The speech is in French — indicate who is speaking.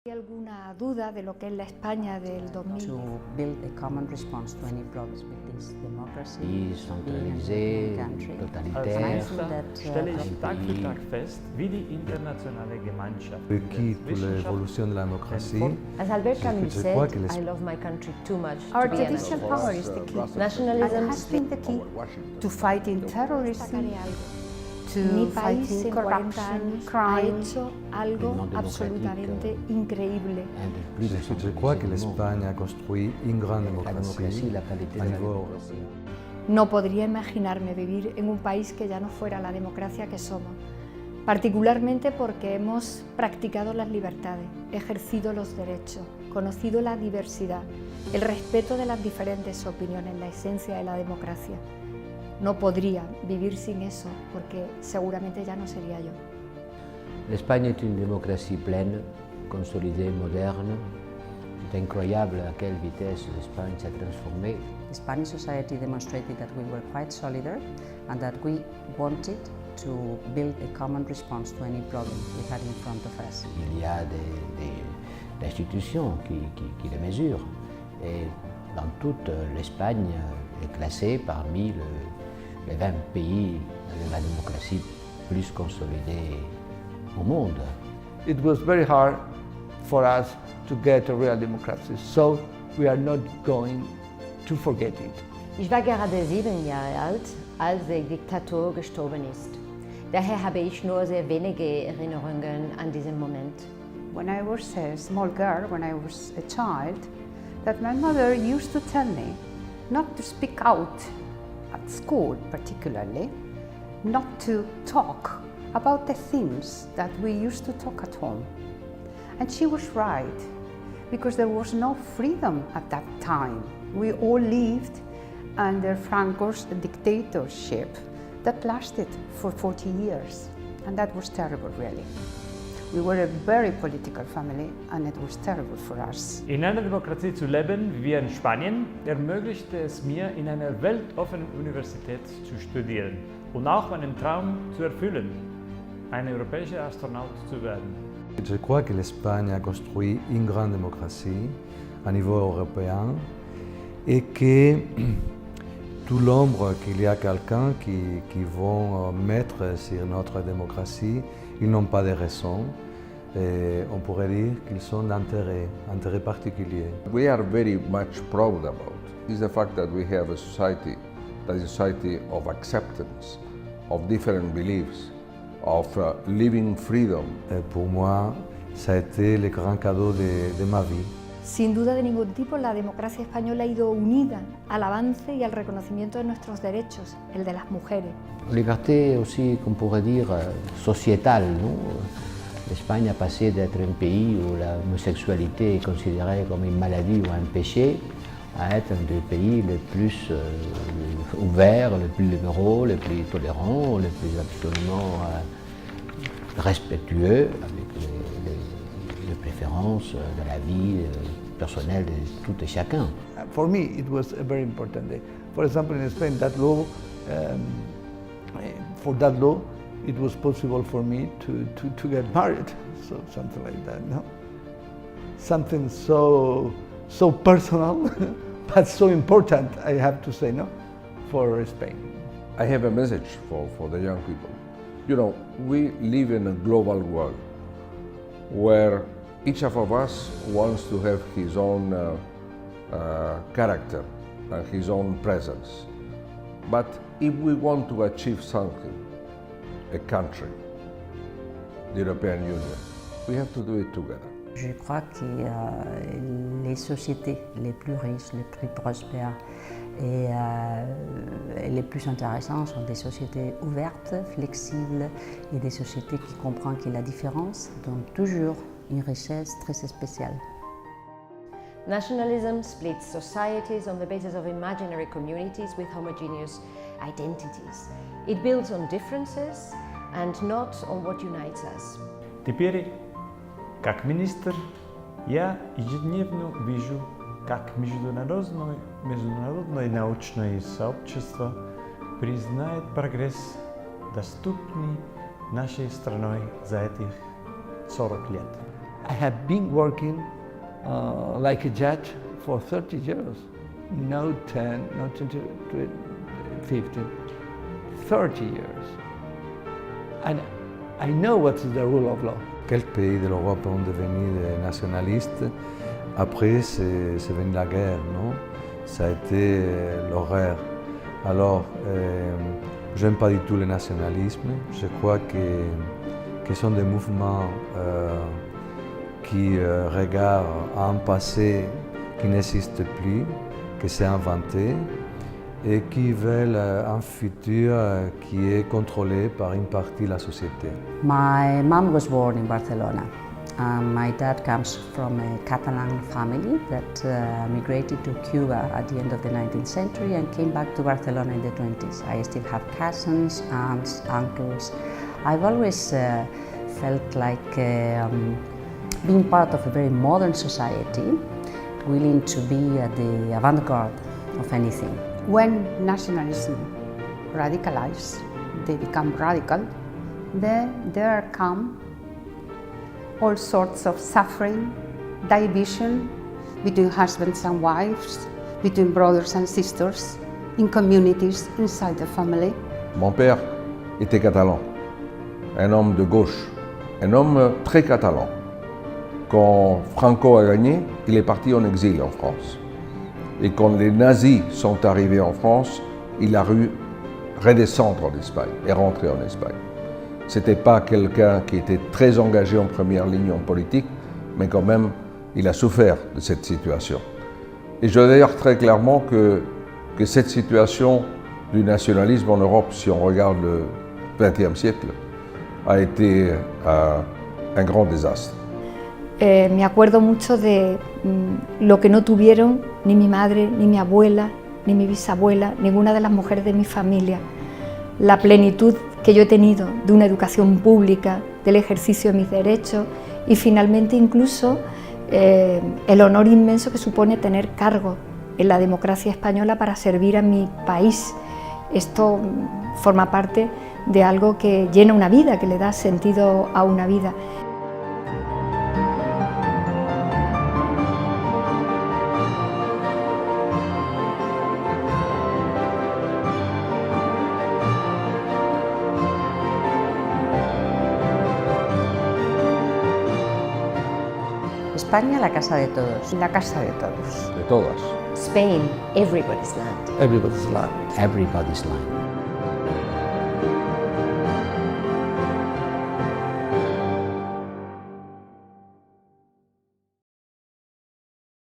Speaker 1: ¿Hay alguna duda de lo que es la España del 2000?
Speaker 2: To build a common response to any problems with this democracy,
Speaker 3: centralisé, totalitaire.
Speaker 4: Stelle ich Tag für Tag fest, wie die internationale Gemeinschaft
Speaker 5: l'évolution de la démocratie.
Speaker 6: As Albert Camus said, I love my country too much
Speaker 1: Our
Speaker 6: to be
Speaker 1: judicial
Speaker 6: anonymous.
Speaker 1: power is the key.
Speaker 6: Nationalism
Speaker 1: And has been the key to fighting terrorism,
Speaker 7: Mi
Speaker 1: to
Speaker 7: país
Speaker 1: fighting
Speaker 7: en 40
Speaker 1: corruption,
Speaker 7: años ha
Speaker 1: crime.
Speaker 7: hecho algo
Speaker 3: non
Speaker 7: absolutamente increíble.
Speaker 5: Je crois que l'Espagne a construit une grande
Speaker 3: La
Speaker 5: démocratie
Speaker 3: démocratie, la qualité
Speaker 5: à
Speaker 3: de la
Speaker 5: niveau
Speaker 3: démocratie.
Speaker 1: No podría imaginarme vivir en un país que ya no fuera la democracia que somos, particularmente porque hemos practicado las libertades, ejercido los derechos, conocido la diversidad, el respeto de las diferentes opiniones, la esencia de la democracia. No podría vivir sin eso porque seguramente ya no sería yo.
Speaker 3: L'Espagne est une démocratie pleine, consolidée, moderne. C'est incroyable à quelle vitesse l'Espagne s'est transformée.
Speaker 2: the Spanish society demonstrated that we were quite solidary and that we wanted to build a common response to any problem we had in front of us.
Speaker 3: Il y a des institutions qui les mesurent. Et dans toute l'Espagne est classée parmi les 20 pays de la démocratie plus consolidée au monde.
Speaker 8: It was very hard for us to get a real democracy, so we are not going to forget it.
Speaker 6: Ich war gerade 7 Jahre alt, als der Diktator gestorben ist. Daher habe ich nur sehr wenige Erinnerungen an diesen Moment.
Speaker 7: When I was a small girl, when I was a child, that my mother used to tell me not to speak out at school particularly, not to talk about the things that we used to talk at home. And she was right, because there was no freedom at that time. We all lived under Franco's dictatorship that lasted for 40 years, and that was terrible, really. We were a very political family, and it was terrible for us.
Speaker 4: In einer Demokratie zu leben, wie wir in Spanien, ermöglichte es mir, in einer weltoffenen Universität zu studieren und auch meinen Traum zu erfüllen, ein europäischer Astronaut zu werden.
Speaker 5: Je crois que l'Espagne a construit une grande démocratie à niveau européen et que tout l'ombre qu'il y a quelqu'un qui vont mettre sur notre démocratie, ils n'ont pas de raison. Et on pourrait dire qu'ils sont d'intérêt particulier.
Speaker 9: We are very much proud about is the fact that we have a society that is a society of acceptance, of different beliefs, of living freedom.
Speaker 5: Et pour moi, ça a été le grand cadeau de ma vie.
Speaker 1: Sin duda de ningún tipo, la democracia española ha ido unida al avance y al reconocimiento de nuestros derechos, el de las mujeres.
Speaker 3: Liberté aussi, qu'on pourrait dire, sociétale, non? L'Espagne a passé d'être un pays où l'homosexualité est considérée comme une maladie ou un péché à être un des pays les plus ouverts, les plus libéraux, les plus tolérants, les plus absolument respectueux avec les préférences de la vie personnelle de tout et chacun.
Speaker 8: For me, it was a very important day. For example, in Spain, that law, for that law, it was possible for me to get married, so something like that, no? Something so personal, but so important, I have to say, no, for Spain.
Speaker 9: I have a message for the young people. You know, we live in a global world where each of us wants to have his own character and his own presence. But if we want to achieve something, a country, the European Union, we have to do it together.
Speaker 2: Je crois que les sociétés les plus riches, les plus prospères et les plus intéressantes sont des sociétés ouvertes, flexibles et des sociétés qui comprennent que la différence donne toujours une richesse très spéciale.
Speaker 6: Nationalism splits societies on the basis of imaginary communities with homogeneous identities. It builds on differences and not on what unites us.
Speaker 4: Теперь, как министр, я ежедневно вижу, как международное научное сообщество признает прогресс, доступный нашей страной за этих 40 лет.
Speaker 8: I have been working like a judge for 30 years. No 10, not 20, 15, 30 years. And I know what is the rule of law.
Speaker 5: Quelques pays de l'Europe ont devenu des nationalistes. Après, c'est venu la guerre, non? Ça a été l'horreur. Alors, j'aime pas du tout le nationalisme. Je crois que sont des mouvements qui regardent un passé qui n'existe plus, que c'est inventé, et qui veulent un futur qui est contrôlé par une partie de la société.
Speaker 2: My mom was born in Barcelona. My dad comes from a Catalan family that migrated to Cuba at the end of the 19th century and came back to Barcelona in the 20s. I still have cousins, aunts, uncles. I've always felt like being part of a very modern society, willing to be at the avant-garde of anything.
Speaker 7: When nationalism radicalizes, they become radical, then there come all sorts of suffering, division between husbands and wives, between brothers and sisters, in communities, inside the family.
Speaker 9: Mon père était catalan, un homme de gauche, un homme très catalan. Quand Franco a gagné, il est parti en exil en France. Et quand les nazis sont arrivés en France, il a dû redescendre en Espagne et rentrer en Espagne. Ce n'était pas quelqu'un qui était très engagé en première ligne en politique, mais quand même, il a souffert de cette situation. Et je veux dire très clairement que cette situation du nationalisme en Europe, si on regarde le XXe siècle, a été un grand désastre.
Speaker 1: Me acuerdo mucho de lo que no tuvieron ni mi madre, ni mi abuela, ni mi bisabuela, ninguna de las mujeres de mi familia. La plenitud que yo he tenido de una educación pública, del ejercicio de mis derechos y finalmente incluso el honor inmenso que supone tener cargo en la democracia española para servir a mi país. Esto forma parte de algo que llena una vida, que le da sentido a una vida.
Speaker 2: España, la casa de todos.
Speaker 7: La casa de todos.
Speaker 9: De todas.
Speaker 6: Spain, everybody's land.
Speaker 8: Everybody's land.
Speaker 3: Everybody's land.